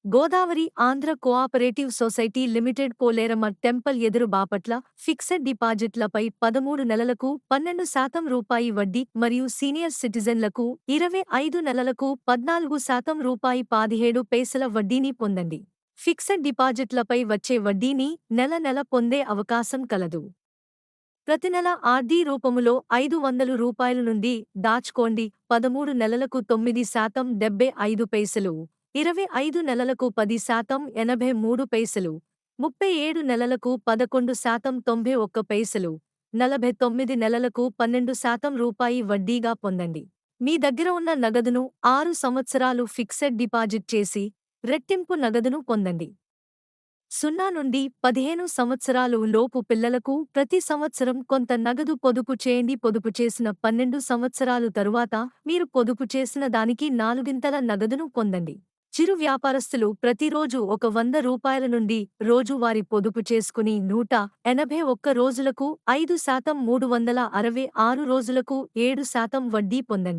Godavari Andhra cooperative society limited Poleramma temple ఎదురు Bapatla fixed డిపాజిట్లపై 13 నెలలకు 12% రూపాయి వడ్డీ మరియు సీనియర్ సిటిజన్లకు 25 నెలలకు 14% రూపాయి 17 పైసల వడ్డీని పొందండి. ఫిక్సెడ్ డిపాజిట్లపై వచ్చే వడ్డీని నెల నెల పొందే అవకాశం కలదు. ప్రతి నెల ఆర్డీ రూపములో 500 రూపాయలు నుండి దాచుకోండి. 13 నెలలకు 9% 75 పైసలు, 25 నెలలకు 10% 83 పైసలు, 37 నెలలకు 11% 91 పైసలు, 49 నెలలకు 12% రూపాయి వడ్డీగా పొందండి. మీ దగ్గర ఉన్న నగదును 6 సంవత్సరాలు ఫిక్సెడ్ డిపాజిట్ చేసి రెట్టింపు నగదును పొందండి. 0 నుండి 15 సంవత్సరాలు లోపు పిల్లలకు ప్రతి సంవత్సరం కొంత నగదు పొదుపు చేయండి. పొదుపు చేసిన 12 సంవత్సరాలు తరువాత మీరు పొదుపు చేసిన దానికి నాలుగింతల నగదును పొందండి. చిరు వ్యాపారస్తులు ప్రతిరోజు ఒక 100 రూపాయల నుండి రోజువారీ పొదుపు చేసుకుని 181 రోజులకు 5%, 366 రోజులకు 7% వడ్డీ పొందండి.